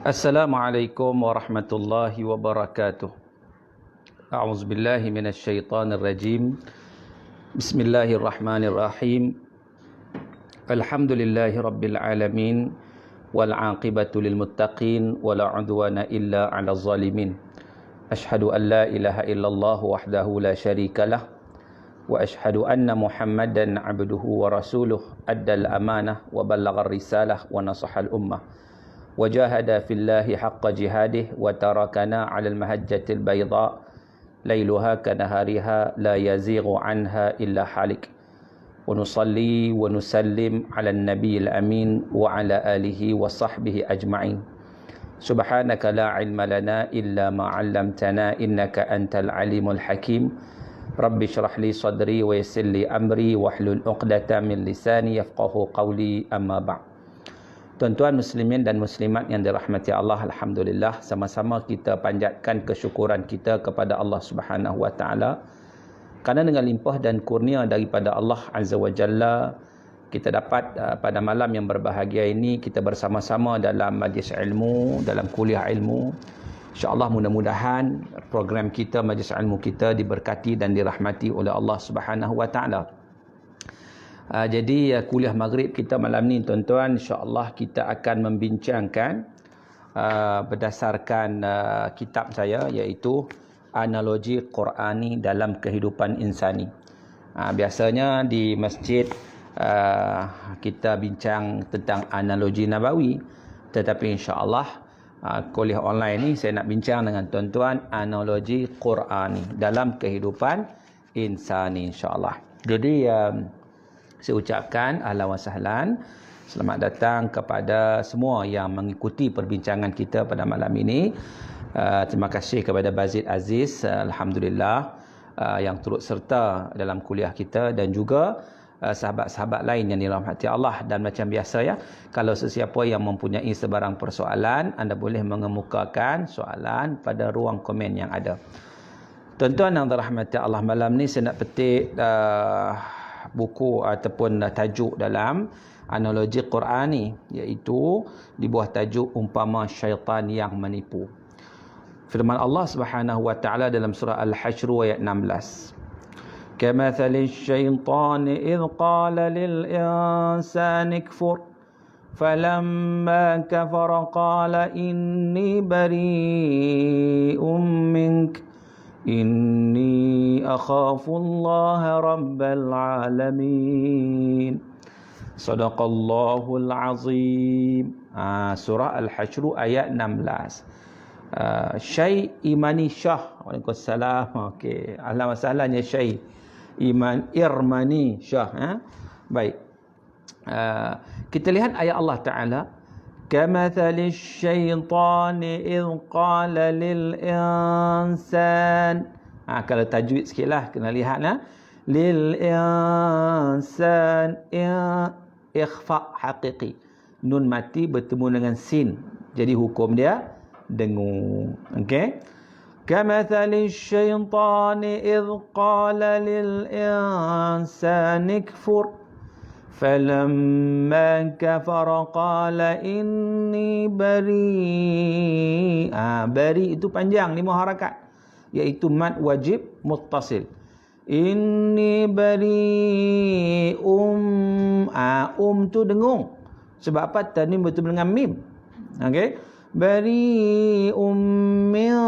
Assalamualaikum warahmatullahi wabarakatuh. A'udzubillahi minasyaitonir rajim. Bismillahirrahmanirrahim. Alhamdulillahi rabbil alamin wal 'aqibatu lil muttaqin wala 'udwana illa 'alal zalimin. Asyhadu an la ilaha illallah wahdahu la syarikalah wa asyhadu anna Muhammadan 'abduhu wa rasuluh addal amanah wa ballaghar risalah wa nasahal ummah. وجاهد في الله حق جهاده وتركنا على المهجة البيضاء ليلها كنهارها لا يزيغ عنها إلا حالك ونصلي ونسلم على النبي الأمين وعلى آله وصحبه أجمعين سبحانك لا علم لنا إلا ما علمتنا إنك أنت العليم الحكيم رب اشرح لي صدري ويسر لي أمري واحلل عقدة من لساني يفقهوا قولي أما بعد. Tuan-tuan muslimin dan muslimat yang dirahmati Allah, alhamdulillah, sama-sama kita panjatkan kesyukuran kita kepada Allah Subhanahu wa taala kerana dengan limpah dan kurnia daripada Allah Azza wa Jalla kita dapat pada malam yang berbahagia ini kita bersama-sama dalam majlis ilmu, dalam kuliah ilmu. Insya-Allah mudah-mudahan program kita, majlis ilmu kita diberkati dan dirahmati oleh Allah Subhanahu wa taala. Jadi kuliah maghrib kita malam ni tuan-tuan, insya-Allah kita akan membincangkan berdasarkan kitab saya, iaitu Analogi Qurani dalam Kehidupan Insani. Biasanya di masjid kita bincang tentang analogi nabawi, tetapi insya-Allah kuliah online ni saya nak bincang dengan tuan-tuan analogi Qurani dalam kehidupan insani, insya-Allah. Jadi saya ucapkan ahlan wa sahlan, selamat datang kepada semua yang mengikuti perbincangan kita pada malam ini. Terima kasih kepada Bazid Aziz, alhamdulillah, yang turut serta dalam kuliah kita, dan juga sahabat-sahabat lain yang dirahmati Allah. Dan macam biasa ya, kalau sesiapa yang mempunyai sebarang persoalan, anda boleh mengemukakan soalan pada ruang komen yang ada. Tuan-tuan yang dirahmati Allah, malam ni saya nak petik buku ataupun tajuk dalam analogi Qurani, iaitu di bawah tajuk Umpama Syaitan yang Menipu. Firman Allah Subhanahu wa taala dalam surah Al-Hasyr ayat 16. Kamathali syaitan idh qala lil insani kfur falamma kafara qala inni bari'um mink inni akhafullaha rabbal alamin. Sadaqallahul azim. Surah Al-Hasyr ayat 16. Syai Imani Shah. Waalaikumsalam. Okey. Ahlan wa sahlan ya Syai Irmani Shah. Baik. Kita lihat ayat Allah Ta'ala. كمثل الشيطان إذ قال للإنسان. Kalau tajwid sikitlah kena lihatlah. Lil-insan, ikhfa haqiqi. Nun mati bertemu dengan sin. Jadi hukum dia dengung. Okey. Kamathali syaitani idh qala lil-insani kfur falamma kafara qala inni bari. Bari itu panjang, 5 harakat, iaitu mad wajib muttasil. Inni bari tu dengung. Sebab apa? Tanim bertemu dengan mim. Okey. Bari mil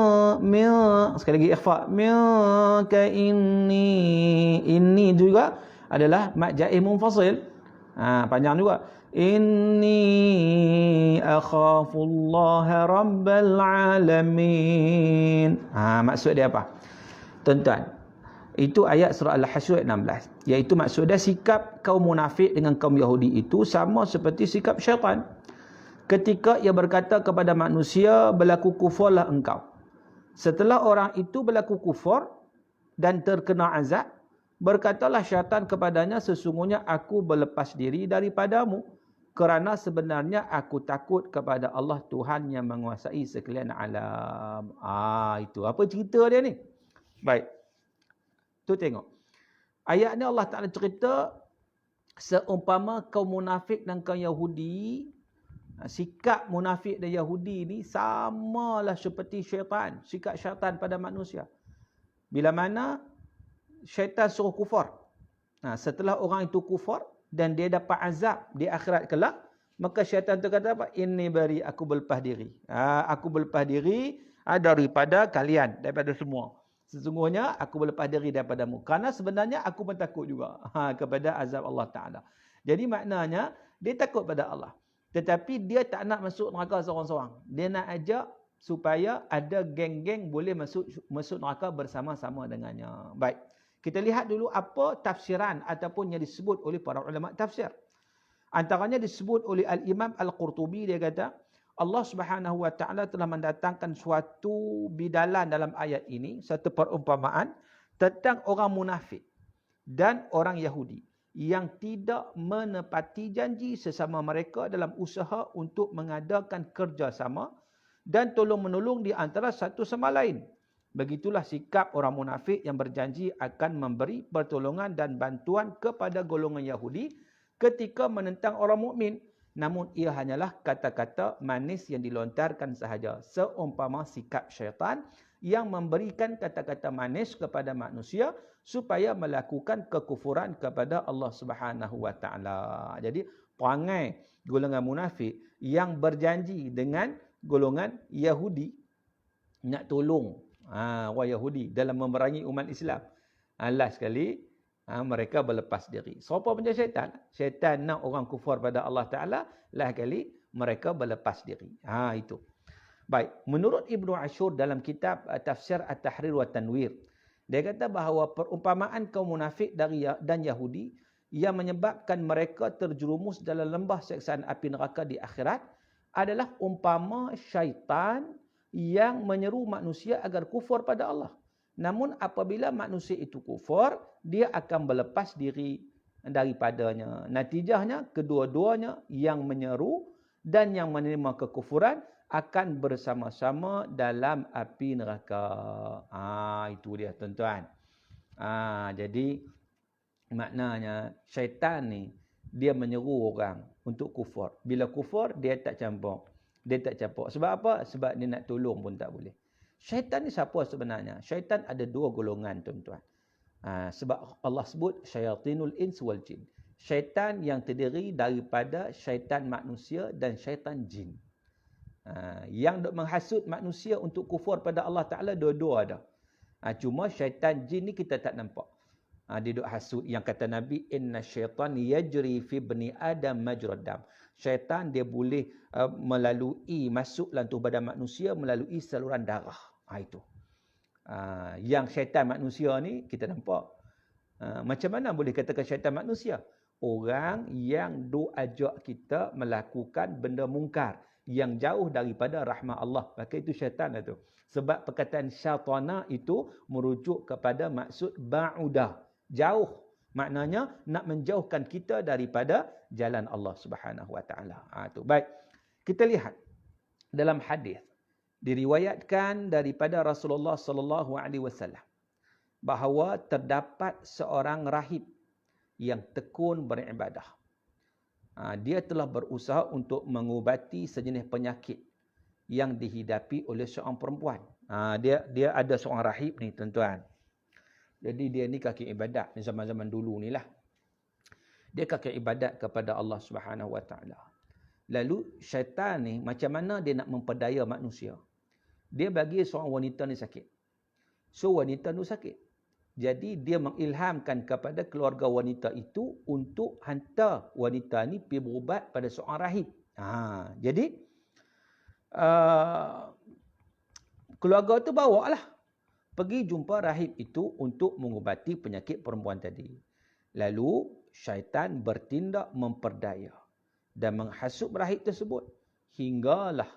sekali lagi ikhfa milka inni juga adalah mad jaim munfasil. Panjang juga. Inni akhafullaha rabbal alamin. Maksud dia apa? Tuan-tuan, itu ayat surah Al-Hasyr ayat 16. Iaitu maksudnya sikap kaum munafik dengan kaum Yahudi itu sama seperti sikap syaitan. Ketika ia berkata kepada manusia, berlaku kufurlah engkau. Setelah orang itu berlaku kufur dan terkena azab, berkatalah syaitan kepadanya, sesungguhnya aku berlepas diri daripadamu kerana sebenarnya aku takut kepada Allah Tuhan yang menguasai sekalian alam. Itu apa cerita dia ni? Baik. Tu tengok. Ayat ni Allah Ta'ala cerita seumpama kaum munafik dan kaum Yahudi Sikap munafik dan Yahudi ni samalah seperti syaitan. Sikap syaitan pada manusia. Bila mana syaitan suruh kufur. Setelah orang itu kufur dan dia dapat azab di akhirat kelak, maka syaitan tu kata apa? Inni bari, aku berlepas diri. Aku berlepas diri daripada kalian, daripada semua. Sesungguhnya aku berlepas diri daripadamu. Kerana sebenarnya aku pun takut juga kepada azab Allah Ta'ala. Jadi maknanya, dia takut pada Allah. Tetapi dia tak nak masuk neraka seorang-seorang. Dia nak ajak supaya ada geng-geng boleh masuk neraka bersama-sama dengannya. Baik. Kita lihat dulu apa tafsiran ataupun yang disebut oleh para ulama tafsir. Antaranya disebut oleh Al-Imam Al-Qurtubi, dia kata, Allah Subhanahu Wa Ta'ala telah mendatangkan suatu bidalan dalam ayat ini, satu perumpamaan tentang orang munafik dan orang Yahudi yang tidak menepati janji sesama mereka dalam usaha untuk mengadakan kerjasama dan tolong-menolong di antara satu sama lain. Begitulah sikap orang munafik yang berjanji akan memberi pertolongan dan bantuan kepada golongan Yahudi ketika menentang orang mukmin. Namun ia hanyalah kata-kata manis yang dilontarkan sahaja. Seumpama sikap syaitan yang memberikan kata-kata manis kepada manusia supaya melakukan kekufuran kepada Allah Subhanahu Wa Ta'ala. Jadi perangai golongan munafik yang berjanji dengan golongan Yahudi nak tolong orang Yahudi dalam memerangi umat Islam. Last sekali mereka berlepas diri. Siapa punya syaitan? Syaitan nak orang kufur pada Allah Ta'ala, last kali mereka berlepas diri. Itu. Baik, menurut Ibnu Ashur dalam kitab Tafsir At-Tahrir wa Tanwir, dia kata bahawa perumpamaan kaum munafik dan Yahudi yang menyebabkan mereka terjerumus dalam lembah siksaan api neraka di akhirat adalah umpama syaitan yang menyeru manusia agar kufur pada Allah. Namun apabila manusia itu kufur, dia akan berlepas diri daripadanya. Natijahnya, kedua-duanya yang menyeru dan yang menerima kekufuran akan bersama-sama dalam api neraka. Itu dia tuan-tuan. Jadi maknanya syaitan ni dia menyeru orang untuk kufur. Bila kufur dia tak campur. Sebab apa? Sebab dia nak tolong pun tak boleh. Syaitan ni siapa sebenarnya? Syaitan ada dua golongan tuan-tuan. Sebab Allah sebut syayatinul ins wal jin. Syaitan yang terdiri daripada syaitan manusia dan syaitan jin. Yang menghasut manusia untuk kufur pada Allah Ta'ala, dua-dua ada. Cuma syaitan jin ni kita tak nampak. Dia duk hasut. Yang kata Nabi, inna syaitan yajri fi bani adam majrad dam. Syaitan dia boleh masuk dalam tubuh badan manusia melalui saluran darah. Itu. Yang syaitan manusia ni kita nampak. Macam mana boleh katakan syaitan manusia? Orang yang duk ajak kita melakukan benda mungkar yang jauh daripada rahmat Allah. Maka itu syaitan itu. Sebab perkataan syaitana itu merujuk kepada maksud ba'udah. Jauh. Maknanya nak menjauhkan kita daripada jalan Allah Subhanahu Wa Ta'ala. Itu. Baik. Kita lihat dalam hadis diriwayatkan daripada Rasulullah sallallahu alaihi wasallam bahawa terdapat seorang rahib yang tekun beribadah. Dia telah berusaha untuk mengubati sejenis penyakit yang dihidapi oleh seorang perempuan. Dia ada seorang rahib ni tuan-tuan. Jadi dia ni kaki ibadat ni zaman-zaman dulu ni lah. Dia kaki ibadat kepada Allah Subhanahu Wa Ta'ala. Lalu syaitan ni macam mana dia nak memperdaya manusia? Dia bagi seorang wanita ni sakit. So wanita ni sakit. Jadi dia mengilhamkan kepada keluarga wanita itu untuk hantar wanita ni pergi berubat pada seorang rahib. Jadi keluarga tu bawa lah pergi jumpa rahib itu untuk mengubati penyakit perempuan tadi. Lalu syaitan bertindak memperdaya dan menghasut rahib tersebut hinggalah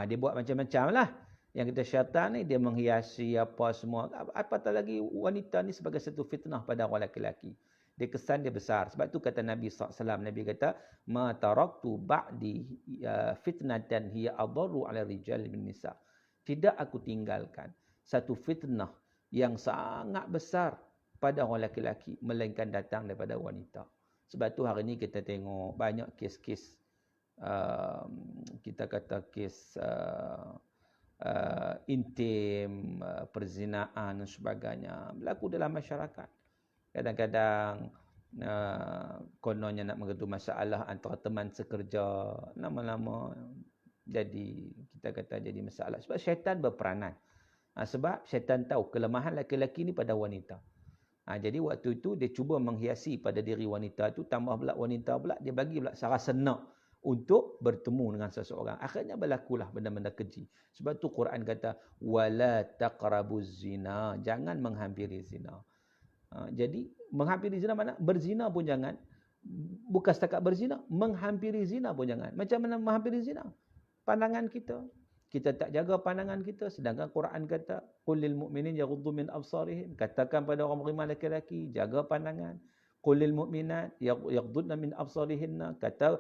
dia buat macam-macam lah. Yang kita syaitan ni dia menghiasi apa semua. Apatah lagi wanita ni sebagai satu fitnah pada orang lelaki. Dia kesan dia besar. Sebab tu kata Nabi SAW, Nabi kata, ma taraktu ba'di fitnatan hiya adarru ala rijal min nisa. Tidak aku tinggalkan satu fitnah yang sangat besar pada orang lelaki melainkan datang daripada wanita. Sebab tu hari ni kita tengok banyak kes-kes kita kata kes intim, perzinaan dan sebagainya berlaku dalam masyarakat. Kadang-kadang kononnya nak mengadukan masalah antara teman sekerja, lama-lama jadi kita kata jadi masalah sebab syaitan berperanan. Sebab syaitan tahu kelemahan lelaki-lelaki ni pada wanita. Jadi waktu itu dia cuba menghiasi pada diri wanita tu, tambah pula wanita pula dia bagi pula cara senak untuk bertemu dengan seseorang. Akhirnya berlakulah benda-benda keji. Sebab tu Quran kata wala taqrabuz zina, jangan menghampiri zina. Jadi menghampiri zina mana? Berzina pun jangan. Bukan setakat berzina, menghampiri zina pun jangan. Macam mana menghampiri zina? Pandangan kita. Kita tak jaga pandangan kita. Sedangkan Quran kata, Qul lil mu'minin yaghuddu min absarihim. Katakan pada orang beriman lelaki-lelaki, jaga pandangan. Qul lil mu'minat yaghuddna min absarihinna. Kata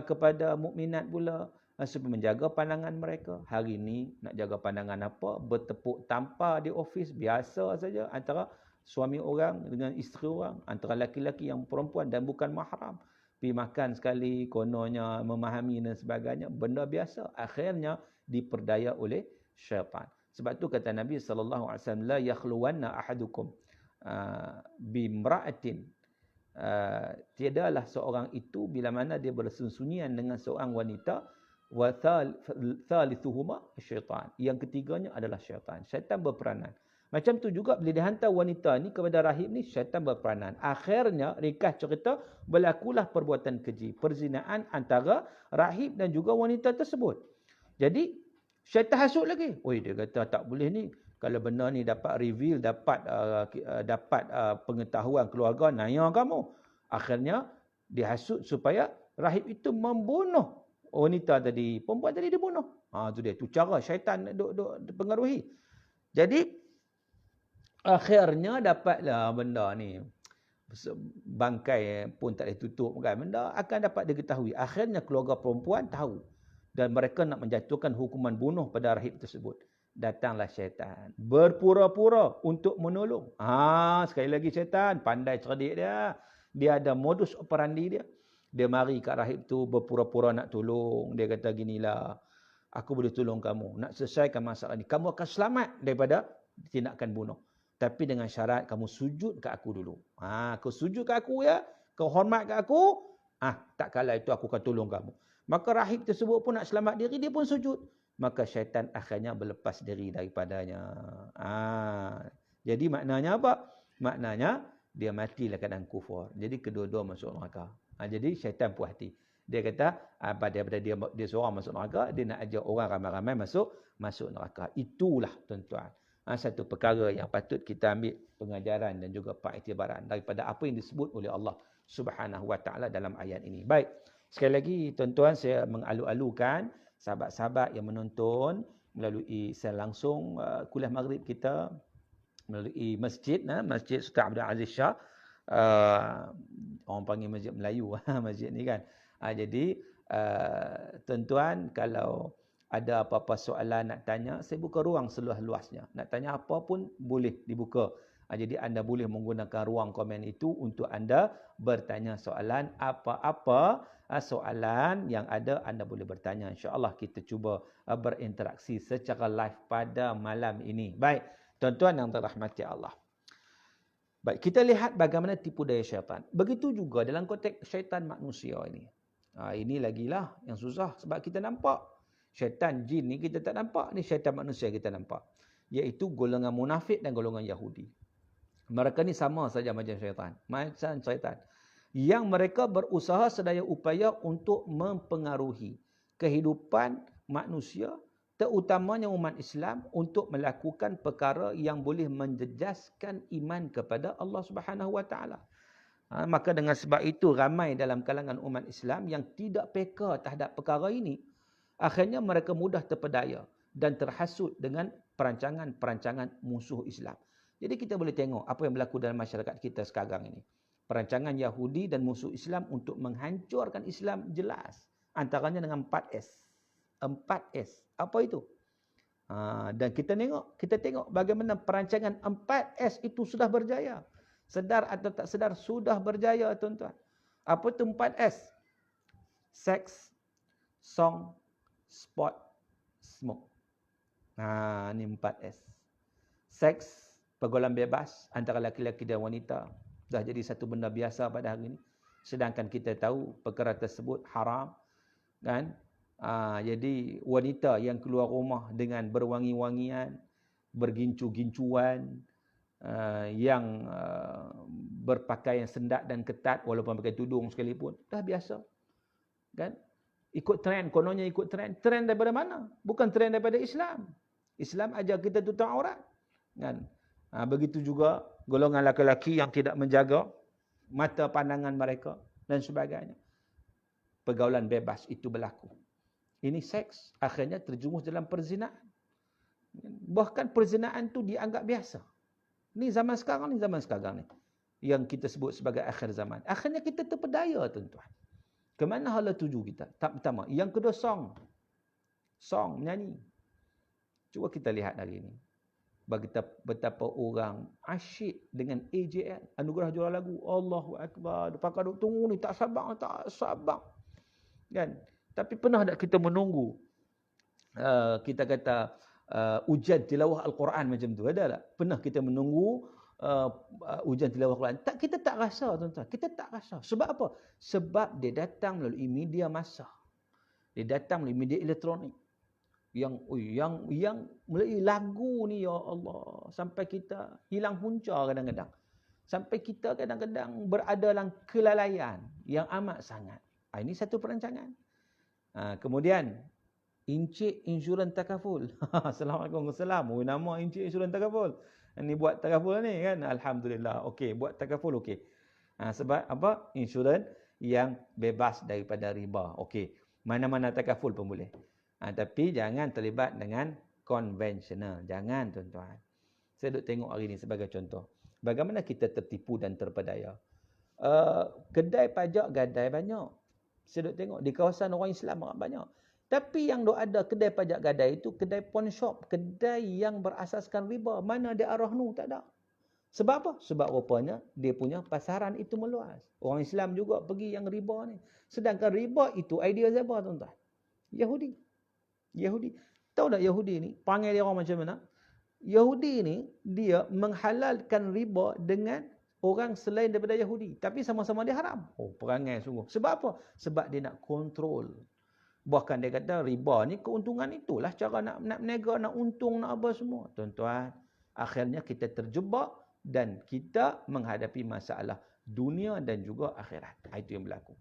kepada mukminat pula, supaya menjaga pandangan mereka. Hari ni nak jaga pandangan apa? Bertepuk tampar di ofis, biasa saja. Antara suami orang dengan isteri orang. Antara lelaki-lelaki yang perempuan dan bukan mahram. Pergi makan sekali, kononnya memahami dan sebagainya. Benda biasa. Akhirnya diperdaya oleh syaitan. Sebab tu kata Nabi SAW, la yakhluwanna ahadukum bimra'atin. Tiadalah seorang itu bila mana dia bersembunyian dengan seorang wanita, wa thalithuhuma syaitan. Yang ketiganya adalah syaitan. Syaitan berperanan. Macam tu juga bila dihantar wanita ni kepada rahib ni, syaitan berperanan. Akhirnya, ringkas cerita, berlakulah perbuatan keji. Perzinaan antara rahib dan juga wanita tersebut. Jadi, syaitan hasut lagi. Dia kata tak boleh ni. Kalau benda ni dapat reveal, dapat pengetahuan keluarga, naya kamu. Akhirnya, dihasut supaya rahib itu membunuh wanita tadi. Perempuan tadi dibunuh. Tu dia. Tu cara syaitan duk pengaruhi. Jadi, akhirnya dapatlah benda ni. Bangkai pun tak boleh tutup kan. Benda akan dapat diketahui. Akhirnya keluarga perempuan tahu. Dan mereka nak menjatuhkan hukuman bunuh pada rahib tersebut. Datanglah syaitan. Berpura-pura untuk menolong. Sekali lagi syaitan. Pandai cerdik dia. Dia ada modus operandi dia. Dia mari kat rahib tu berpura-pura nak tolong. Dia kata ginilah. Aku boleh tolong kamu. Nak selesaikan masalah ni. Kamu akan selamat daripada tindakan bunuh. Tapi dengan syarat kamu sujud ke aku dulu. Kau sujud ke aku ya. Kau hormat ke aku. Tak kala itu aku akan tolong kamu. Maka rahib tersebut pun nak selamat diri. Dia pun sujud. Maka syaitan akhirnya berlepas diri daripadanya. Jadi maknanya apa? Maknanya dia matilah keadaan kufur. Jadi kedua-dua masuk neraka. Jadi syaitan puas hati. Dia kata daripada dia seorang masuk neraka. Dia nak ajak orang ramai-ramai masuk neraka. Itulah tuan-tuan. Satu perkara yang patut kita ambil pengajaran dan juga pengiktibaran daripada apa yang disebut oleh Allah Subhanahu Wa Taala dalam ayat ini. Baik, sekali lagi tuan-tuan saya mengalu-alukan sahabat-sahabat yang menonton melalui siaran langsung kuliah maghrib kita melalui masjid Sultan Abdul Aziz Shah, orang panggil masjid Melayu masjid ni kan. Jadi tuan-tuan kalau ada apa-apa soalan nak tanya, saya buka ruang seluas-luasnya. Nak tanya apa pun boleh dibuka. Jadi anda boleh menggunakan ruang komen itu untuk anda bertanya soalan. Apa-apa soalan yang ada anda boleh bertanya. InsyaAllah kita cuba berinteraksi secara live pada malam ini. Baik, tuan-tuan yang dirahmati Allah. Baik, kita lihat bagaimana tipu daya syaitan. Begitu juga dalam konteks syaitan manusia ini. Ini lagilah yang susah sebab kita nampak. Syaitan jin ni kita tak nampak. Ni syaitan manusia kita nampak. Iaitu golongan munafik dan golongan Yahudi. Mereka ni sama saja macam syaitan. Macam syaitan. Yang mereka berusaha sedaya upaya untuk mempengaruhi kehidupan manusia, terutamanya umat Islam, untuk melakukan perkara yang boleh menjejaskan iman kepada Allah Subhanahu Wa Taala. Maka dengan sebab itu ramai dalam kalangan umat Islam yang tidak peka terhadap perkara ini. Akhirnya mereka mudah terpedaya dan terhasut dengan perancangan-perancangan musuh Islam. Jadi kita boleh tengok apa yang berlaku dalam masyarakat kita sekarang ini. Perancangan Yahudi dan musuh Islam untuk menghancurkan Islam jelas. Antaranya dengan 4S. 4S. Apa itu? Dan kita tengok bagaimana perancangan 4S itu sudah berjaya. Sedar atau tak sedar sudah berjaya tuan-tuan. Apa itu 4S? Seks, song, sport, smoke. Ni 4S. Seks, pergaulan bebas antara lelaki-lelaki dan wanita dah jadi satu benda biasa pada hari ini. Sedangkan kita tahu perkara tersebut haram, kan? Jadi wanita yang keluar rumah dengan berwangi-wangian, bergincu-gincuan, yang berpakaian sendat dan ketat walaupun pakai tudung sekalipun, dah biasa, kan? Ikut trend, kononnya ikut trend. Trend daripada mana? Bukan trend daripada Islam. Islam ajar kita tutup aurat, kan? Begitu juga golongan lelaki-lelaki yang tidak menjaga mata pandangan mereka dan sebagainya. Pergaulan bebas itu berlaku. Ini seks akhirnya terjumus dalam perzinaan. Bahkan perzinaan tu dianggap biasa. Ni zaman sekarang ni yang kita sebut sebagai akhir zaman. Akhirnya kita terpedaya, tuan-tuan. Ke mana hala tuju kita? Pertama. Yang kedua, song, menyanyi. Cuba kita lihat hari ini. Betapa orang asyik dengan AJL, anugerah juara lagu. Allahu Akbar. Pakai duk tunggu ni, tak sabar. Kan? Tapi pernah tak kita menunggu, kita kata, ujian tilawah Al-Quran macam tu? Ada tak? Pernah kita menunggu ujian tilawah Al-Quran? Kita tak rasa, tuan-tuan. Kita tak rasa. Sebab apa? Sebab dia datang melalui media massa. Dia datang melalui media elektronik. Yang melalui lagu ni, ya Allah, sampai kita hilang punca kadang-kadang. Sampai kita kadang-kadang berada dalam kelalaian yang amat sangat. Ini satu perancangan. Kemudian, Encik Insurans Takaful. Assalamualaikum warahmatullahi wabarakatuh. Nama Encik Insurans Takaful. Ini buat takaful ni kan. Alhamdulillah. Okey, buat takaful okey. Sebab apa? Insurans yang bebas daripada riba. Okey. Mana-mana takaful pun boleh. Tapi jangan terlibat dengan konvensional. Jangan, tuan-tuan. Saya duk tengok hari ni sebagai contoh. Bagaimana kita tertipu dan terpedaya. Kedai pajak gadai banyak. Saya duk tengok di kawasan orang Islam banyak. Tapi yang duk ada kedai pajak gadai itu kedai pawn shop. Kedai yang berasaskan riba. Mana dia arah nu? Tak ada. Sebab apa? Sebab rupanya dia punya pasaran itu meluas. Orang Islam juga pergi yang riba ni. Sedangkan riba itu idea siapa, tuan-tuan? Yahudi. Tahu tak Yahudi ni? Panggil dia orang macam mana? Yahudi ni, dia menghalalkan riba dengan orang selain daripada Yahudi. Tapi sama-sama dia haram. Perangai sungguh. Sebab apa? Sebab dia nak kontrol. Bahkan dia kata riba ni keuntungan itulah cara nak berniaga, nak untung, nak apa semua. Tuan-tuan, akhirnya kita terjebak dan kita menghadapi masalah dunia dan juga akhirat. Itu yang berlaku.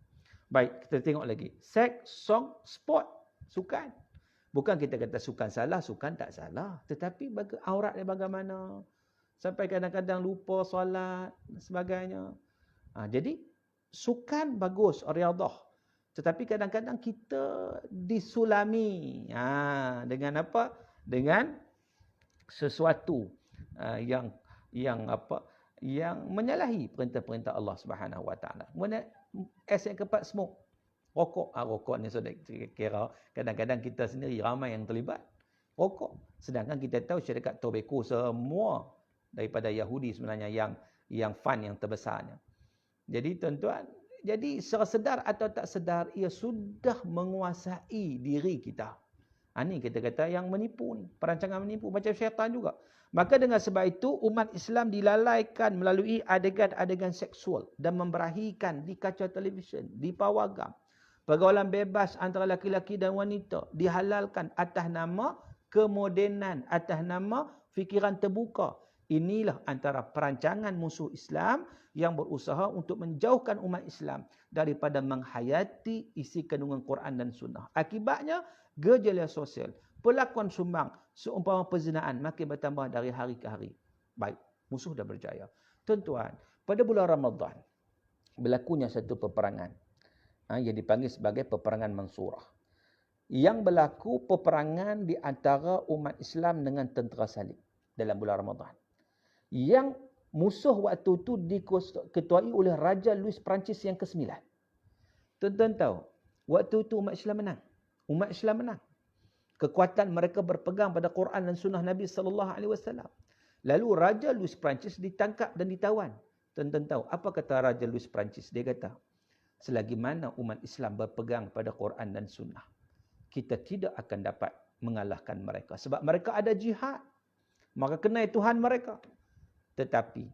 Baik, kita tengok lagi. Seks, song, sport, sukan. Bukan kita kata sukan salah, sukan tak salah. Tetapi aurat dia bagaimana? Sampai kadang-kadang lupa solat dan sebagainya. Jadi, sukan bagus, riadah. Tetapi kadang-kadang kita disulami. Dengan apa? Dengan sesuatu yang menyalahi perintah-perintah Allah Subhanahu Wa Taala. Kemudian yang keempat, smoke. Rokok. Rokok ni sudah kira kadang-kadang kita sendiri ramai yang terlibat. Rokok. Sedangkan kita tahu syarikat tobacco semua daripada Yahudi sebenarnya yang fund yang terbesarnya. Jadi tuan-tuan, jadi secara sedar atau tak sedar ia sudah menguasai diri kita. Ini kita kata yang menipu ni, perancangan menipu macam syaitan juga. Maka dengan sebab itu umat Islam dilalaikan melalui adegan-adegan seksual dan memberahikan di kaca televisyen, di pawagam. Pergaulan bebas antara laki-laki dan wanita dihalalkan atas nama kemodenan, atas nama fikiran terbuka. Inilah antara perancangan musuh Islam yang berusaha untuk menjauhkan umat Islam daripada menghayati isi kandungan Quran dan Sunnah. Akibatnya, gejala sosial, pelakuan sumbang, seumpama perzinaan makin bertambah dari hari ke hari. Baik, musuh dah berjaya. Tuan-tuan, pada bulan Ramadan, berlakunya satu peperangan yang dipanggil sebagai peperangan Mansurah. Yang berlaku peperangan di antara umat Islam dengan tentera salib dalam bulan Ramadan. Yang musuh waktu itu diketuai oleh Raja Louis Perancis yang ke-9. Tuan-tuan tahu, waktu itu umat Islam menang. Umat Islam menang. Kekuatan mereka berpegang pada Quran dan Sunnah Nabi SAW. Lalu Raja Louis Perancis ditangkap dan ditawan. Tuan-tuan tahu, apa kata Raja Louis Perancis? Dia kata, selagi mana umat Islam berpegang pada Quran dan Sunnah, kita tidak akan dapat mengalahkan mereka. Sebab mereka ada jihad. Maka kenal Tuhan mereka. Tetapi,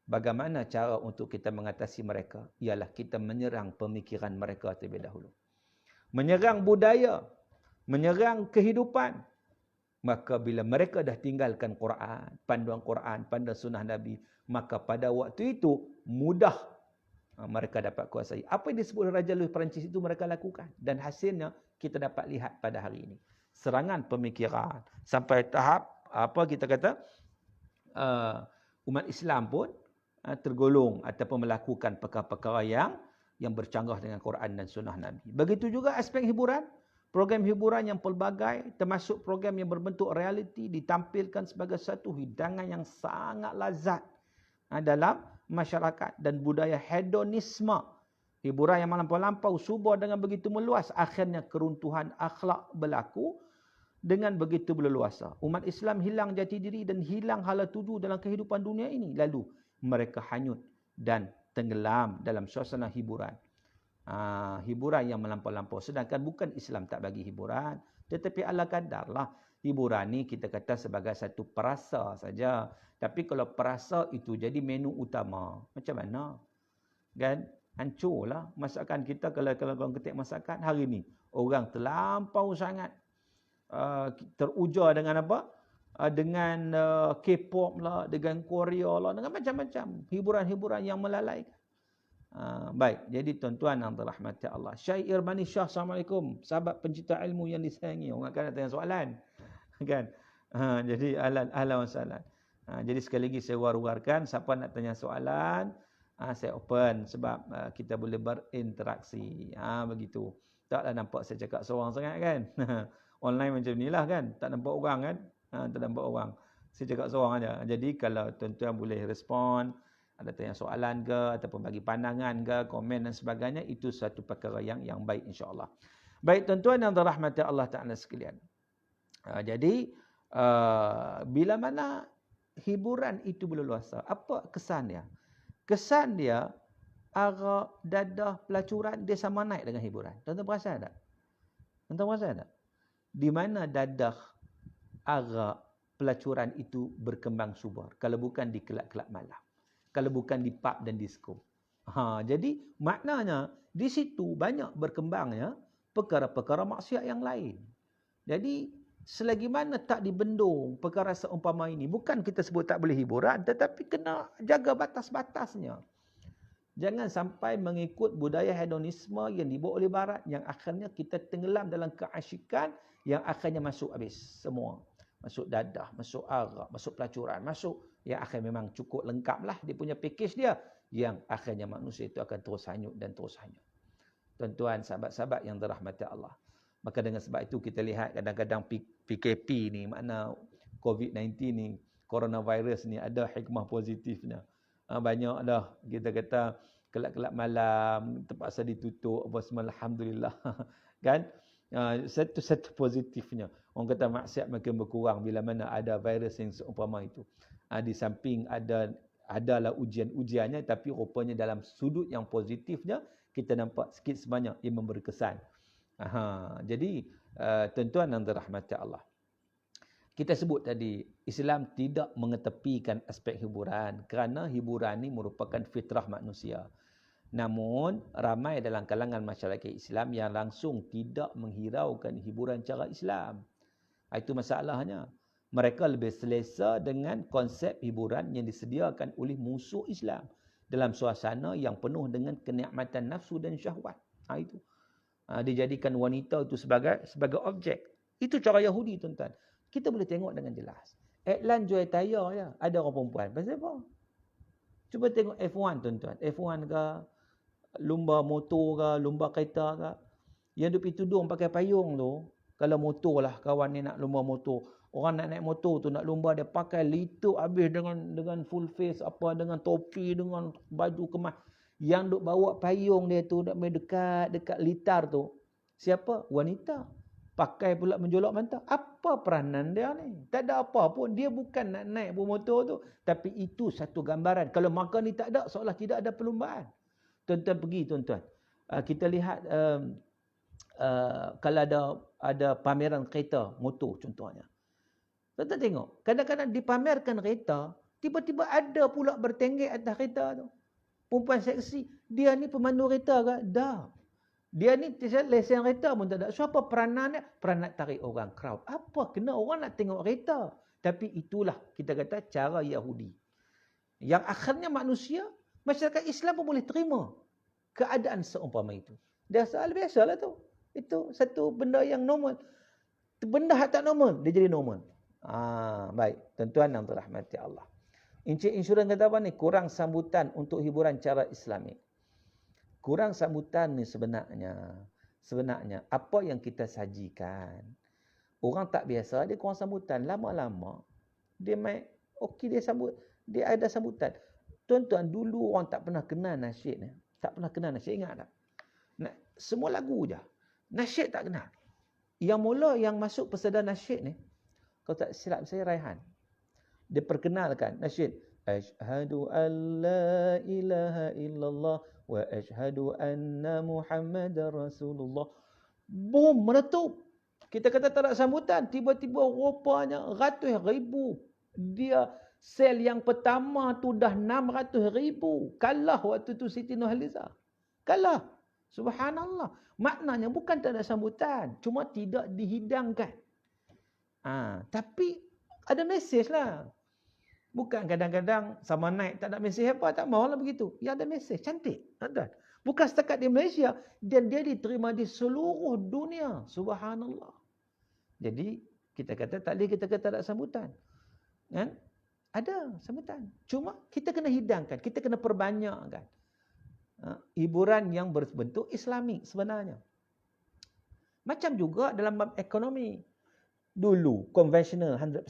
bagaimana cara untuk kita mengatasi mereka? Ialah kita menyerang pemikiran mereka terlebih dahulu. Menyerang budaya. Menyerang kehidupan. Maka bila mereka dah tinggalkan Quran, panduan sunnah Nabi, maka pada waktu itu mudah mereka dapat kuasai. Apa yang disebut Raja Louis Perancis itu mereka lakukan. Dan hasilnya kita dapat lihat pada hari ini. Serangan pemikiran. Sampai tahap, umat Islam pun tergolong ataupun melakukan perkara-perkara yang bercanggah dengan Quran dan sunnah Nabi. Begitu juga aspek hiburan. Program hiburan yang pelbagai, termasuk program yang berbentuk realiti, ditampilkan sebagai satu hidangan yang sangat lazat dalam masyarakat, dan budaya hedonisme. Hiburan yang melampau-lampau subur dengan begitu meluas, akhirnya keruntuhan akhlak berlaku dengan begitu berleluasa. Umat Islam hilang jati diri dan hilang hala tuju dalam kehidupan dunia ini. Lalu mereka hanyut dan tenggelam dalam suasana hiburan. Hiburan yang melampau-lampau. Sedangkan bukan Islam tak bagi hiburan, tetapi ala kadarlah. Hiburan ni kita kata sebagai satu perasa saja. Tapi kalau perasa itu jadi menu utama, macam mana? Kan? Hancurlah masakan kita. Kalau korang ketik masakan hari ni, orang terlampau sangat teruja dengan apa? Dengan K-pop lah, dengan Korea lah, dengan macam-macam hiburan-hiburan yang melalaikan. Baik, jadi tuan-tuan yang dirahmati Allah. Syekh Irmani Shah, Assalamualaikum. Sahabat pencipta ilmu yang disayangi. Orang akan tanya soalan. Kan? Jadi ahlan wa sahlan. Jadi sekali lagi saya war-warkan, siapa nak tanya soalan, saya open sebab kita boleh berinteraksi. Begitu. Taklah nampak saya cakap seorang sangat kan. Online macam inilah kan. Tak nampak orang kan. Tak nampak orang. Saya cakap seorang aja. Jadi kalau tuan-tuan boleh respon, ada tanya soalan ke, ataupun bagi pandangan ke, komen dan sebagainya, itu satu perkara yang baik insya-Allah. Baik tuan-tuan yang dirahmati Allah Taala sekalian. Jadi bila mana hiburan itu berleluasa, apa kesan dia? Kesan dia arah dadah pelacuran dia sama naik dengan hiburan. Tuan-tuan perasan tak? Tuan-tuan perasan tak? Di mana dadah arah pelacuran itu berkembang subur kalau bukan di kelab-kelab malam. Kalau bukan di pub dan disko. Jadi maknanya di situ banyak berkembangnya perkara-perkara maksiat yang lain. Jadi selagi mana tak dibendung perkara seumpama ini, bukan kita sebut tak boleh hiburan, tetapi kena jaga batas-batasnya. Jangan sampai mengikut budaya hedonisme yang dibawa oleh barat, yang akhirnya kita tenggelam dalam keasyikan, yang akhirnya masuk habis semua. Masuk dadah, masuk arak, masuk pelacuran, masuk yang akhir memang cukup lengkap lah dia punya package dia, yang akhirnya manusia itu akan terus hanyut dan terus hanyut. Tuan-tuan, sahabat-sahabat yang dirahmati Allah. Maka dengan sebab itu kita lihat kadang-kadang PKP ni, makna COVID-19 ni, coronavirus ni ada hikmah positifnya. Banyak dah kita kata kelab-kelab malam terpaksa ditutup, apa semua, alhamdulillah. Kan? Satu positifnya. Orang kata maksiat makin berkurang bila mana ada virus yang seumpama itu. Di samping adalah ujian-ujiannya, tapi rupanya dalam sudut yang positifnya kita nampak sikit sebanyak ia memberi kesan. Jadi tuan-tuan yang dirahmati Allah, kita sebut tadi Islam tidak mengetepikan aspek hiburan kerana hiburan ini merupakan fitrah manusia. Namun ramai dalam kalangan masyarakat Islam yang langsung tidak menghiraukan hiburan cara Islam. Itu masalahnya. Mereka lebih selesa dengan konsep hiburan yang disediakan oleh musuh Islam dalam suasana yang penuh dengan kenikmatan nafsu dan syahwat. Itu. Dijadikan wanita itu sebagai objek. Itu cara Yahudi, tuan-tuan. Kita boleh tengok dengan jelas. Iklan jual tayar ya, ada orang perempuan. Pasal apa? Cuba tengok F1, tuan-tuan. F1 ke, lumba motor ke, lumba kereta ke. Yang dia pergi tudung pakai payung tu, kalau motor lah, kawan ni nak lumba motor. Orang nak naik motor tu, nak lumba, dia pakai lituk habis dengan full face, apa, dengan topi, dengan baju kemas. Yang duk bawa payung dia tu, nak main dekat litar tu. Siapa? Wanita. Pakai pula menjolok mata. Apa peranan dia ni? Tak ada apa pun. Dia bukan nak naik motor tu. Tapi itu satu gambaran. Kalau markah ni tak ada, seolah tidak ada perlumbaan. Tuan-tuan pergi, tuan-tuan. Kita lihat kalau ada pameran kereta motor contohnya. Tuan-tuan tengok, kadang-kadang dipamerkan kereta, tiba-tiba ada pula bertenggek atas kereta tu. Perempuan seksi, dia ni pemandu kereta ke? Dah. Dia ni lesen kereta pun tak ada. So apa peranan dia? Peranan nak tarik orang, crowd. Apa kena orang nak tengok kereta? Tapi itulah kita kata cara Yahudi. Yang akhirnya manusia, masyarakat Islam pun boleh terima keadaan seumpama itu. Dia biasalah tu. Itu satu benda yang normal. Benda yang tak normal, dia jadi normal. Baik, tuan-tuan yang dirahmati Allah. Encik Insurans kata apa ni? Kurang sambutan untuk hiburan cara Islamik. Kurang sambutan ni sebenarnya apa yang kita sajikan. Orang tak biasa, dia kurang sambutan. Lama-lama, dia main, okey dia sambut. Dia ada sambutan. Tuan-tuan, dulu orang tak pernah kenal nasyid ni. Tak pernah kenal nasyid, ingat tak? Semua lagu je. Nasyid tak kenal. Yang mula yang masuk pesada nasyid ni, kalau tak silap saya Raihan. Dia perkenalkan nasyid. Asyhadu an la ilaha illallah wa asyhadu anna Muhammadar Rasulullah. Boom, meletup. Kita kata tak ada sambutan. Tiba-tiba rupanya ratus ribu. Dia sel yang pertama tu dah 600 ribu. Kalah waktu tu Siti Nurhaliza. Kalah. Subhanallah. Maknanya bukan tak ada sambutan. Cuma tidak dihidangkan. Tapi ada mesej lah. Bukan kadang-kadang sama naik tak ada mesej apa. Tak mahulah begitu. Ya ada mesej. Cantik. Bukan setakat di Malaysia. Dan dia diterima di seluruh dunia. Subhanallah. Jadi kita kata tak boleh kita kata tak ada sambutan. Kan? Ada sambutan. Cuma kita kena hidangkan. Kita kena perbanyakkan. Hiburan yang berbentuk Islamik sebenarnya. Macam juga dalam bab ekonomi. Dulu, konvensional 100%.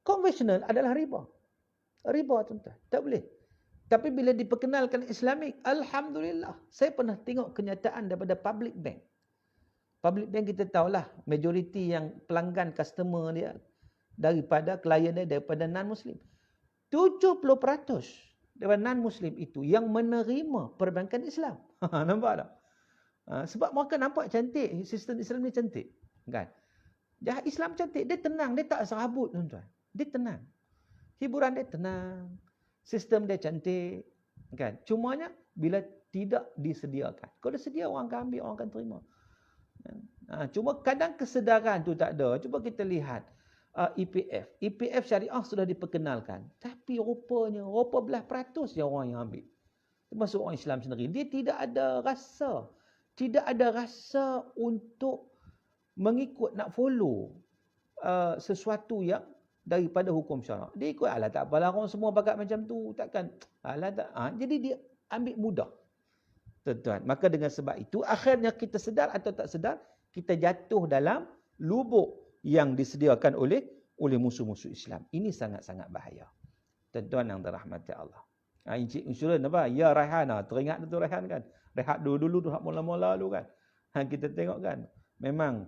Konvensional adalah riba. Riba, tuan-tuan. Tak boleh. Tapi bila diperkenalkan Islamik, Alhamdulillah. Saya pernah tengok kenyataan daripada public bank. Public bank kita tahulah, majoriti yang pelanggan customer dia, daripada klien dia, daripada non-Muslim. 70% daripada non-Muslim itu yang menerima perbankan Islam. Nampak tak? Sebab mereka nampak cantik, sistem Islam ni cantik. Kan? Jahat Islam cantik, dia tenang, dia tak serabut, tuan-tuan. Dia tenang. Hiburan dia tenang. Sistem dia cantik. Kan? Cumanya, bila tidak disediakan. Kalau sedia, orang akan ambil, orang akan terima. Cuma kadang kesedaran tu tak ada. Cuba kita lihat EPF. EPF syariah sudah diperkenalkan. Tapi rupanya, berapa belas peratus je orang yang ambil. Termasuk orang Islam sendiri. Dia tidak ada rasa. Tidak ada rasa untuk mengikut, nak follow sesuatu yang daripada hukum syarak. Dia ikut, alah tak apalah orang semua bakat macam tu, takkan, alah tak. Jadi dia ambil mudah. Tuan-tuan, maka dengan sebab itu, akhirnya kita sedar atau tak sedar, kita jatuh dalam lubuk yang disediakan oleh musuh-musuh Islam. Ini sangat-sangat bahaya. Tuan-tuan yang dirahmati Allah. Encik Insurans apa? Ya Raihan, teringat tu Raihan kan? Rehat dulu tu, mula-mula dulu kan? Kita tengok kan, memang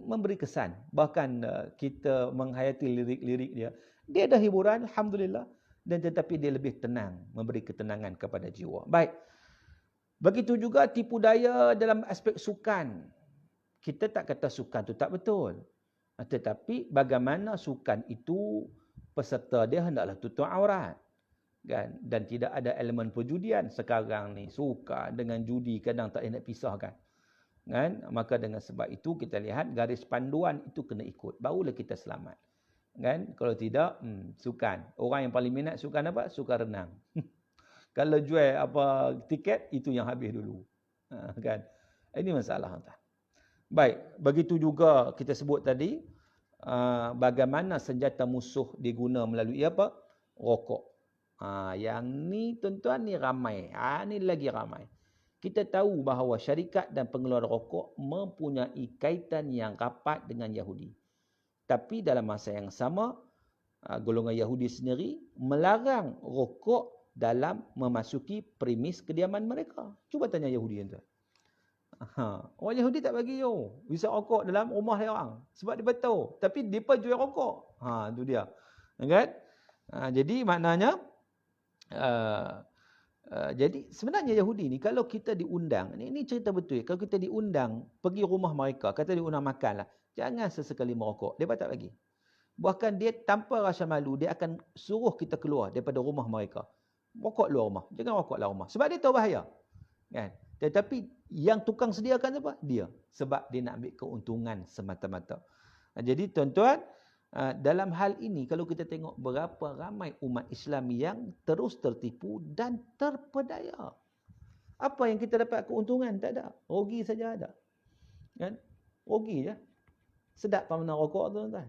memberi kesan. Bahkan kita menghayati lirik-lirik dia. Dia ada hiburan, Alhamdulillah. Dan tetapi dia lebih tenang. Memberi ketenangan kepada jiwa. Baik. Begitu juga tipu daya dalam aspek sukan. Kita tak kata sukan tu tak betul. Tetapi bagaimana sukan itu, peserta dia hendaklah tutup aurat. Kan? Dan tidak ada elemen perjudian. Sekarang ni sukan dengan judi kadang tak nak pisahkan. Kan? Maka dengan sebab itu kita lihat garis panduan itu kena ikut, barulah kita selamat. Kan? Kalau tidak, sukan. Orang yang paling minat sukan apa? Sukan renang. Kalau jual apa tiket, itu yang habis dulu. Kan? Ini masalah. Baik, begitu juga kita sebut tadi, bagaimana senjata musuh diguna melalui apa? Rokok. Yang ni tuan-tuan ni ramai. Ni lagi ramai. Kita tahu bahawa syarikat dan pengeluar rokok mempunyai kaitan yang rapat dengan Yahudi. Tapi dalam masa yang sama, golongan Yahudi sendiri melarang rokok dalam memasuki premis kediaman mereka. Cuba tanya Yahudi tuan. Orang Yahudi tak bagi bisa rokok dalam rumah dia orang. Sebab dia betul. Tapi dia pun jual rokok. Itu dia. Kan? Jadi maknanya, Jadi sebenarnya Yahudi ni kalau kita diundang, ini cerita betul. Kalau kita diundang pergi rumah mereka, kata diundang makan lah, jangan sesekali merokok. Dia tak lagi. Bahkan dia tanpa rasa malu, dia akan suruh kita keluar daripada rumah mereka. Rokok luar rumah. Jangan rokok dalam rumah. Sebab dia tahu bahaya. Kan? Tetapi yang tukang sediakan apa? Dia. Sebab dia nak ambil keuntungan semata-mata. Jadi tuan-tuan, dalam hal ini kalau kita tengok berapa ramai umat Islam yang terus tertipu dan terpedaya. Apa yang kita dapat keuntungan? Tak ada. Rugi saja ada. Kan? Rugi je. Sedap mana rokok tuan-tuan.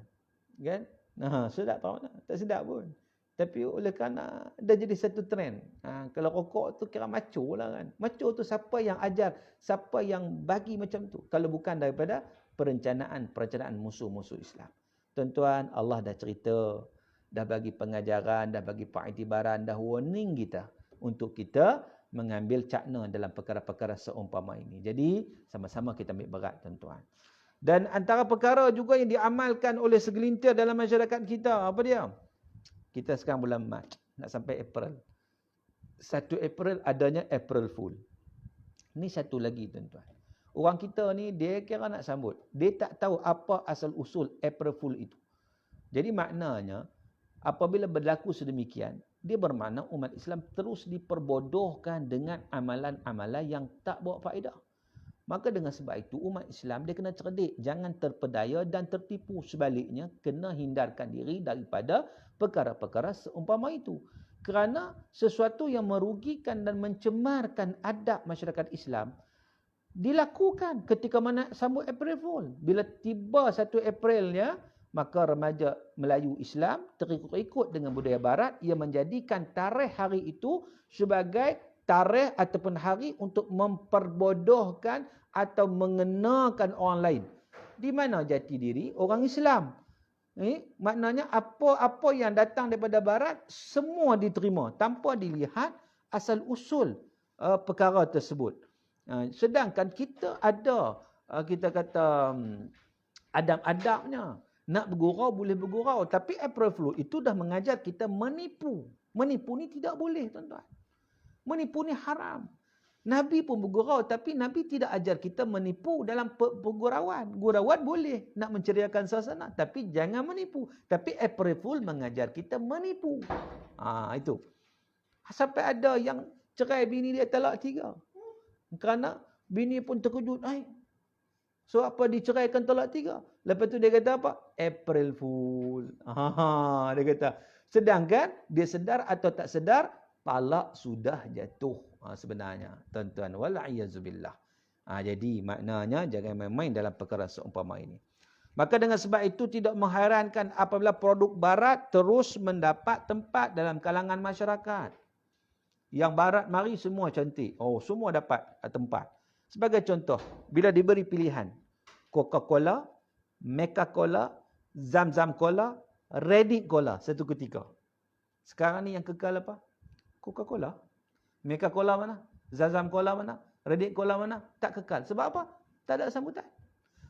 Kan? Sedap mana? Tak sedap pun. Tapi oleh kerana dah jadi satu trend. Kalau rokok tu kira macho lah kan. Macho tu siapa yang ajar, siapa yang bagi macam tu. Kalau bukan daripada perencanaan musuh-musuh Islam. Tuan-tuan, Allah dah cerita, dah bagi pengajaran, dah bagi pengiktibaran, dah warning kita untuk kita mengambil cakna dalam perkara-perkara seumpama ini. Jadi, sama-sama kita ambil berat, tuan-tuan. Dan antara perkara juga yang diamalkan oleh segelintir dalam masyarakat kita, apa dia? Kita sekarang bulan Mac, nak sampai April. 1 April adanya April Fool. Ini satu lagi, tuan-tuan. Orang kita ni, dia kira nak sambut. Dia tak tahu apa asal usul April Fool itu. Jadi maknanya, apabila berlaku sedemikian, dia bermakna umat Islam terus diperbodohkan dengan amalan-amalan yang tak bawa faedah. Maka dengan sebab itu, umat Islam dia kena cerdik. Jangan terpedaya dan tertipu. Sebaliknya, kena hindarkan diri daripada perkara-perkara seumpama itu. Kerana sesuatu yang merugikan dan mencemarkan adab masyarakat Islam, dilakukan ketika mana sambut April Fool. Bila tiba 1 Aprilnya, maka remaja Melayu Islam terikut-ikut dengan budaya Barat, ia menjadikan tarikh hari itu sebagai tarikh ataupun hari untuk memperbodohkan atau mengenakan orang lain. Di mana jati diri orang Islam? Maknanya apa-apa yang datang daripada Barat, semua diterima tanpa dilihat asal usul perkara tersebut. Sedangkan kita ada, kita kata, adab-adabnya. Nak bergurau boleh bergurau. Tapi April Fool itu dah mengajar kita menipu. Menipu ni tidak boleh, tuan-tuan. Menipu ni haram. Nabi pun bergurau, tapi Nabi tidak ajar kita menipu dalam pergurauan. Gurauan boleh nak menceriakan suasana, tapi jangan menipu. Tapi April Fool mengajar kita menipu. Itu. Sampai ada yang cerai bini dia talak 3. Kerana bini pun terkejut. So apa diceraikan talak 3? Lepas tu dia kata apa? April Fool. Dia kata. Sedangkan dia sedar atau tak sedar, talak sudah jatuh sebenarnya. Tuan-tuan, wal'iyazubillah. Jadi maknanya jangan main-main dalam perkara seumpama ini. Maka dengan sebab itu tidak mengherankan apabila produk Barat terus mendapat tempat dalam kalangan masyarakat. Yang Barat mari semua cantik. Semua dapat tempat. Sebagai contoh, bila diberi pilihan Coca-Cola, Meca-Cola, Zam-Zam Cola, Reddit Cola satu ketika. Sekarang ni yang kekal apa? Coca-Cola. Meca-Cola mana? Zam-Zam Cola mana? Reddit Cola mana? Tak kekal. Sebab apa? Tak ada sambutan.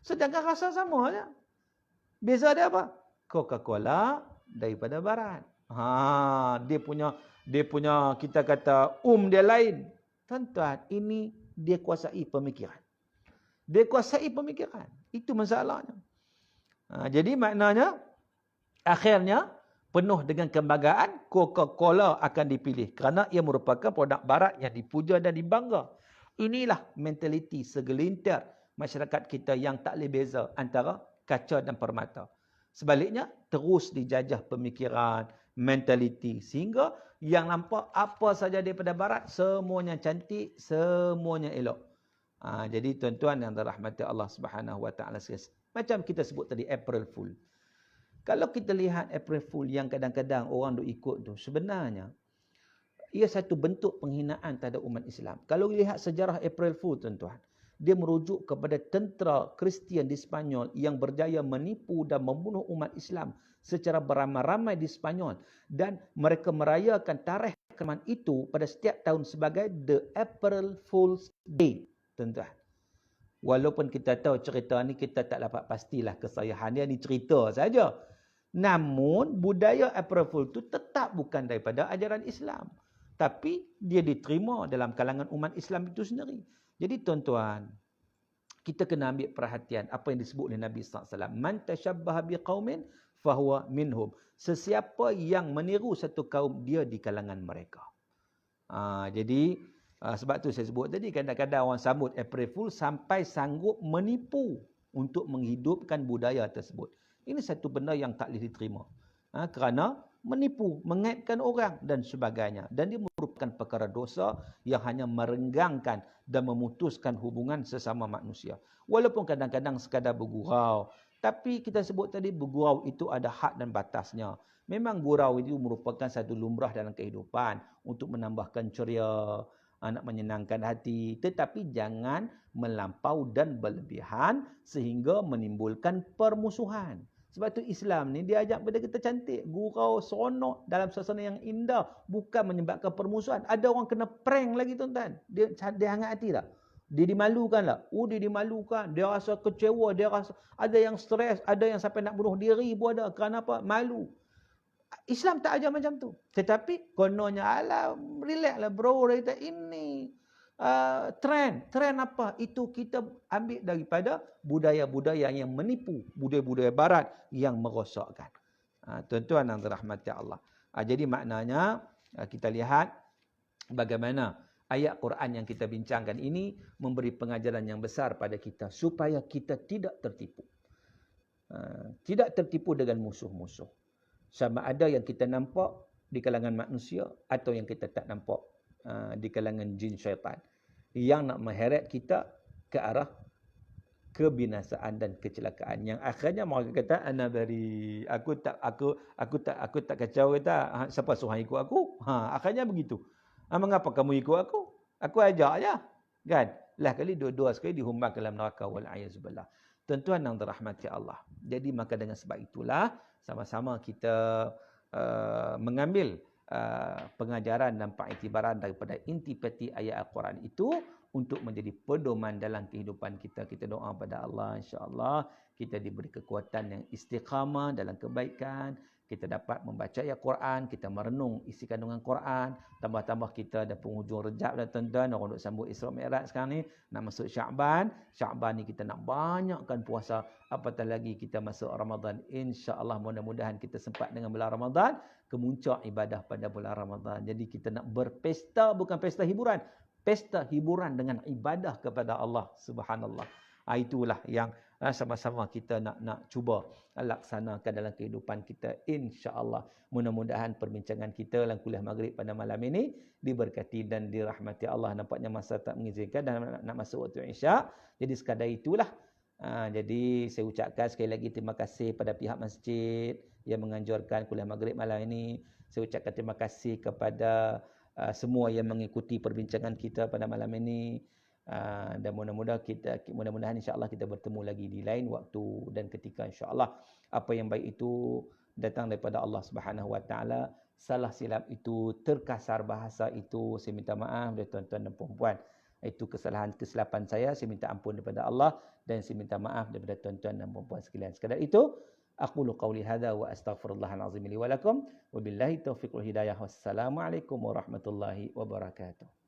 Sedangkan rasa sama aja. Beza dia apa? Coca-Cola daripada Barat. Dia punya kita kata dia lain. Tuan-tuan, ini dia kuasai pemikiran. Dia kuasai pemikiran. Itu masalahnya. Jadi maknanya akhirnya penuh dengan kebanggaan, Coca-Cola akan dipilih kerana ia merupakan produk Barat yang dipuja dan dibangga. Inilah mentaliti segelintir masyarakat kita yang tak boleh beza antara kaca dan permata. Sebaliknya, terus dijajah pemikiran, mentaliti, sehingga yang nampak apa saja daripada Barat, semuanya cantik, semuanya elok. Jadi tuan-tuan yang dirahmati Allah Subhanahu Wa Taala, macam kita sebut tadi April Fool. Kalau kita lihat April Fool yang kadang-kadang orang duk ikut tu, sebenarnya ia satu bentuk penghinaan terhadap umat Islam. Kalau lihat sejarah April Fool, tuan-tuan, dia merujuk kepada tentera Kristian di Spanyol yang berjaya menipu dan membunuh umat Islam secara beramai-ramai di Spanyol. Dan mereka merayakan tarikh keman itu pada setiap tahun sebagai The April Fool's Day, tuan-tuan. Walaupun kita tahu cerita ni, kita tak dapat pastilah kesahihan dia, ni cerita saja. Namun, budaya April Fool itu tetap bukan daripada ajaran Islam. tapi dia diterima dalam kalangan umat Islam itu sendiri. Jadi tuan-tuan, kita kena ambil perhatian apa yang disebut oleh Nabi sallallahu alaihi wasallam, man tashabbaha biqaumin fahuwa minhum. Sesiapa yang meniru satu kaum, dia di kalangan mereka. Jadi sebab tu saya sebut tadi, kadang-kadang orang sambut April Fool sampai sanggup menipu untuk menghidupkan budaya tersebut. Ini satu benda yang tak boleh diterima. Kerana menipu, mengaitkan orang dan sebagainya. Dan dia merupakan perkara dosa yang hanya merenggangkan dan memutuskan hubungan sesama manusia. Walaupun kadang-kadang sekadar bergurau. Tapi kita sebut tadi, bergurau itu ada had dan batasnya. Memang gurau itu merupakan satu lumrah dalam kehidupan untuk menambahkan ceria, nak menyenangkan hati. Tetapi jangan melampau dan berlebihan sehingga menimbulkan permusuhan. Sebab tu Islam ni dia ajak pada kita cantik, gurau, seronok dalam suasana yang indah, bukan menyebabkan permusuhan. Ada orang kena prank lagi tuan-tuan. Dia hangat hati tak? Dia dimalukan lah. Dia dimalukan. Dia rasa kecewa. Dia rasa ada yang stres. Ada yang sampai nak bunuh diri pun ada. Kerana apa? Malu. Islam tak ajar macam tu. Tetapi kononnya, alah, relax lah bro. Kita ini trend. Trend apa? Itu kita ambil daripada budaya-budaya yang menipu. Budaya-budaya barat yang merosakkan. Tuan-tuan yang dirahmati Allah. Jadi maknanya kita lihat bagaimana ayat Quran yang kita bincangkan ini memberi pengajaran yang besar pada kita supaya kita tidak tertipu. Tidak tertipu dengan musuh-musuh. Sama ada yang kita nampak di kalangan manusia atau yang kita tak nampak di kalangan jin syaitan yang nak mengheret kita ke arah kebinasaan dan kecelakaan yang akhirnya mereka kata ana bari, aku tak kacau kata, siapa suruh ikut aku, akhirnya begitu. Mengapa kamu ikut aku? Aku ajak aja, kan? Lah kali dua-dua sekali dihumbar ke dalam neraka, wal a'yazubillah. Tuan-tuan yang dirahmati Allah. Jadi maka dengan sebab itulah sama-sama kita mengambil pengajaran dan pengiktibaran daripada intipati ayat Al-Quran itu untuk menjadi pedoman dalam kehidupan kita. Kita doa pada Allah, insya-Allah kita diberi kekuatan yang istiqamah dalam kebaikan. Kita dapat membaca ayat Quran, kita merenung isi kandungan Quran, tambah-tambah kita ada penghujung Rejab dan tuan-tuan, orang duk sambut Isra Mi'raj sekarang ni, nak masuk Sya'ban. Sya'ban ni kita nak banyakkan puasa, apatah lagi kita masuk Ramadan. Insya-Allah mudah-mudahan kita sempat dengan bulan Ramadan, kemuncak ibadah pada bulan Ramadan. Jadi kita nak berpesta, bukan pesta hiburan, pesta hiburan dengan ibadah kepada Allah Subhanallah. Itulah yang sama-sama kita nak cuba laksanakan dalam kehidupan kita, insya-Allah. Mudah-mudahan perbincangan kita dalam kuliah maghrib pada malam ini diberkati dan dirahmati Allah. Nampaknya masa tak mengizinkan dan nak masuk waktu Isyak. Jadi sekadar itulah. Jadi saya ucapkan sekali lagi terima kasih pada pihak masjid yang menganjurkan kuliah maghrib malam ini. Saya ucapkan terima kasih kepada semua yang mengikuti perbincangan kita pada malam ini. Dan mudah-mudahan insya-Allah kita bertemu lagi di lain waktu dan ketika, insya-Allah. Apa yang baik itu datang daripada Allah Subhanahu Wa Taala. Salah silap itu, terkasar bahasa itu, saya minta maaf dari tuan-tuan dan puan-puan. Itu kesilapan saya minta ampun daripada Allah dan saya minta maaf daripada tuan-tuan dan puan-puan sekalian. Sekadar itu, aqulu qawli hadza wa astaghfirullahal azim li wa lakum wa billahi taufiq wal hidayah. Wassalamualaikum warahmatullahi wabarakatuh.